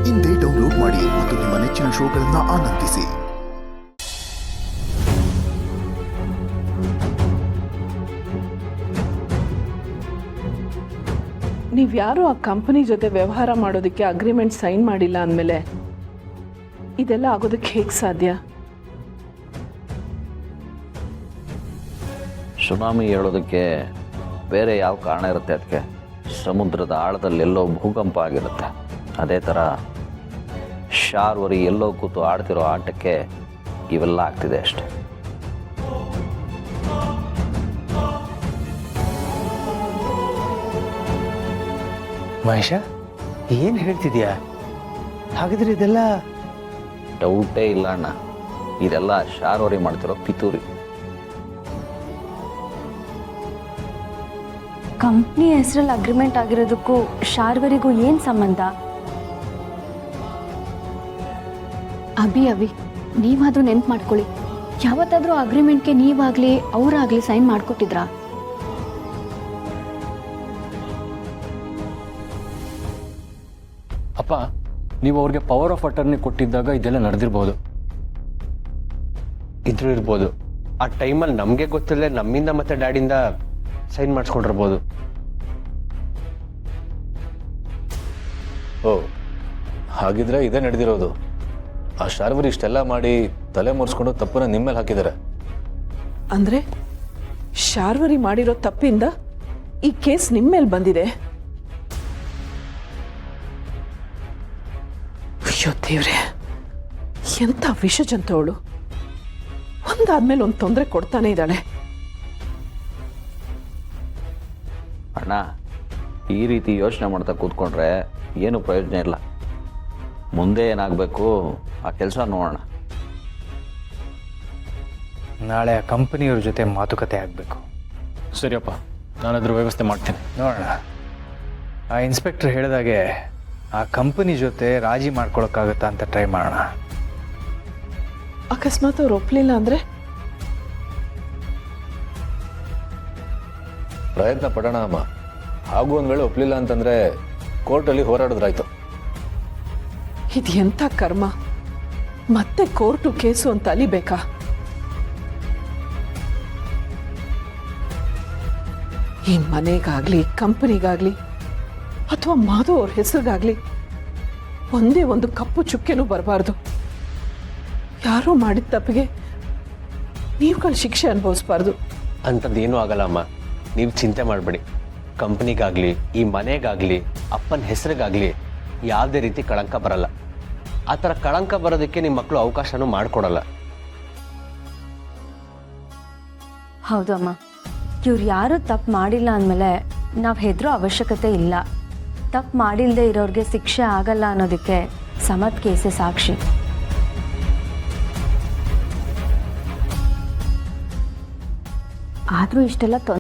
ಇಂದೇ ಡೌನ್ಲೋಡ್ ಮಾಡಿ ಮತ್ತು ನಿಮ್ಮ ನೆಚ್ಚಿನ ಶೋಗಳನ್ನು ಆನಂದಿಸಿ. ನೀವ್ಯಾರು ಆ ಕಂಪನಿ ಜೊತೆ ವ್ಯವಹಾರ ಮಾಡೋದಕ್ಕೆ ಅಗ್ರಿಮೆಂಟ್ ಸೈನ್ ಮಾಡಿಲ್ಲ ಅಂದಮೇಲೆ ಇದೆಲ್ಲ ಆಗೋದಕ್ಕೆ ಹೇಗೆ ಸಾಧ್ಯ? ಸುನಾಮಿ ಹೇಳೋದಕ್ಕೆ ಬೇರೆ ಯಾವ ಕಾರಣ ಇರುತ್ತೆ? ಅದಕ್ಕೆ ಸಮುದ್ರದ ಆಳದಲ್ಲಿ ಎಲ್ಲೋ ಭೂಕಂಪ ಆಗಿರುತ್ತೆ. ಅದೇ ಥರ ಶಾರ್ವರಿ ಎಲ್ಲೋ ಕೂತು ಆಡ್ತಿರೋ ಆಟಕ್ಕೆ ಇವೆಲ್ಲ ಆಗ್ತಿದೆ ಅಷ್ಟೆ. ಮಹೇಶ, ಏನು ಹೇಳ್ತಿದ್ಯಾ? ಹಾಗಿದ್ರೆ ಇದೆಲ್ಲ ಡೌಟೇ ಇಲ್ಲ ಅಣ್ಣ, ಇದೆಲ್ಲ ಶಾರ್ವರಿ ಮಾಡ್ತಿರೋ ಪಿತೂರಿ. ಕಂಪ್ನಿ ಹೆಸರಲ್ಲಿ ಅಗ್ರಿಮೆಂಟ್ ಆಗಿರೋದಕ್ಕೂ ಶಾರ್ವರಿಗೂ ಏನು ಸಂಬಂಧ? ಅಭಿ ನೀವಾದರೂ ನೆನ್ಪು ಮಾಡ್ಕೊಳ್ಳಿ, ಯಾವತ್ತಾದರೂ ಅಗ್ರಿಮೆಂಟ್ಗೆ ನೀವಾಗಲಿ ಅವರಾಗಲಿ ಸೈನ್ ಮಾಡಿಕೊಟ್ಟಿದ್ರಾ? ಅಪ್ಪ, ನೀವು ಅವ್ರಿಗೆ ಪವರ್ ಆಫ್ ಅಟರ್ನಿ ಕೊಟ್ಟಿದ್ದಾಗ ಇದೆಲ್ಲ ನಡೆದಿರ್ಬೋದು. ಇದ್ರೂ ಇರ್ಬೋದು. ಆ ಟೈಮಲ್ಲಿ ನಮಗೆ ಗೊತ್ತಿಲ್ಲದೆ ನಮ್ಮಿಂದ ಮತ್ತೆ ಡ್ಯಾಡಿಂದ ಸೈನ್ ಮಾಡಿಸ್ಕೊಂಡಿರ್ಬೋದು. ಓ, ಹಾಗಿದ್ರೆ ಇದೇ ನಡೆದಿರೋದು. ಆ ಶಾರ್ವರಿ ಇಷ್ಟೆಲ್ಲ ಮಾಡಿ ತಲೆ ಮುರಿಸ್ಕೊಂಡು ತಪ್ಪನ್ನ ನಿಮ್ಮ ಮೇಲೆ ಹಾಕಿದ್ದಾರೆ. ಅಂದ್ರೆ ಶಾರ್ವರಿ ಮಾಡಿರೋ ತಪ್ಪಿಂದ ಈ ಕೇಸ್ ನಿಮ್ಮ ಮೇಲೆ ಬಂದಿದೆ. ಅಯ್ಯೋ ದೇವ್ರೆ, ಎಂಥ ವಿಷ ಜಂತುವಳು, ಒಂದಾದ್ಮೇಲೆ ಒಂದು ತೊಂದರೆ ಕೊಡ್ತಾನೆ ಇದ್ದಾಳೆ. ಅಣ್ಣ, ಈ ರೀತಿ ಯೋಚನೆ ಮಾಡ್ತಾ ಕೂತ್ಕೊಂಡ್ರೆ ಏನು ಪ್ರಯೋಜನ ಇಲ್ಲ. ಮುಂದೆ ಏನಾಗಬೇಕು ಆ ಕೆಲಸ ನೋಡೋಣ. ನಾಳೆ ಆ ಕಂಪನಿಯವ್ರ ಜೊತೆ ಮಾತುಕತೆ ಆಗಬೇಕು. ಸರಿಯಪ್ಪ, ನಾನದ್ರ ವ್ಯವಸ್ಥೆ ಮಾಡ್ತೀನಿ. ನೋಡೋಣ. ಆ ಇನ್ಸ್ಪೆಕ್ಟರ್ ಹೇಳಿದಾಗೆ ಆ ಕಂಪನಿ ಜೊತೆ ರಾಜಿ ಮಾಡ್ಕೊಳಕ್ಕಾಗತ್ತಾ ಅಂತ ಟ್ರೈ ಮಾಡೋಣ. ಅಕಸ್ಮಾತ್ ಅವ್ರು ಒಪ್ಲಿಲ್ಲ ಅಂದ್ರೆ? ಪ್ರಯತ್ನ ಪಡೋಣ ಅಮ್ಮ. ಹಾಗೂ ಒಂದು ವೇಳೆ ಒಪ್ಲಿಲ್ಲ ಅಂತಂದ್ರೆ ಕೋರ್ಟಲ್ಲಿ ಹೋರಾಡಿದ್ರಾಯ್ತು. ಇದು ಎಂಥ ಕರ್ಮ, ಮತ್ತೆ ಕೋರ್ಟು ಕೇಸು ಅಂತ ಅಲಿಬೇಕಾ? ಈ ಮನೆಗಾಗ್ಲಿ ಕಂಪನಿಗಾಗ್ಲಿ ಅಥವಾ ಮಾಧವ್ ಅವ್ರ ಹೆಸರಿಗಾಗ್ಲಿ ಒಂದೇ ಒಂದು ಕಪ್ಪು ಚುಕ್ಕೆನೂ ಬರಬಾರ್ದು. ಯಾರೋ ಮಾಡಿದ ತಪ್ಪಿಗೆ ನೀವುಗಳು ಶಿಕ್ಷೆ ಅನುಭವಿಸ್ಬಾರ್ದು. ಅಂಥದ್ದೇನೂ ಆಗಲ್ಲ ಅಮ್ಮ, ನೀವು ಚಿಂತೆ ಮಾಡಬೇಡಿ. ಕಂಪ್ನಿಗಾಗಲಿ ಈ ಮನೆಗಾಗಲಿ ಅಪ್ಪನ ಹೆಸರಿಗಾಗಲಿ ಯಾವುದೇ ರೀತಿ ಕಳಂಕ ಬರಲ್ಲ. ಆ ಥರ ಕಳಂಕ ಬರೋದಕ್ಕೆ ನಿಮ್ಮ ಮಕ್ಕಳು ಅವಕಾಶನೂ ಮಾಡಿಕೊಡಲ್ಲ. ಹೌದು ಅಮ್ಮ, ಇವ್ರು ಯಾರೂ ತಪ್ಪು ಮಾಡಿಲ್ಲ ಅಂದಮೇಲೆ ನಾವು ಹೆದರೋ ಅವಶ್ಯಕತೆ ಇಲ್ಲ. ತಪ್ಪು ಮಾಡಿಲ್ಲದೆ ಇರೋರಿಗೆ ಶಿಕ್ಷೆ ಆಗಲ್ಲ ಅನ್ನೋದಕ್ಕೆ ಸಮತ್ ಕೇಸೇ ಸಾಕ್ಷಿ. ಆದರೂ ಇಷ್ಟೆಲ್ಲ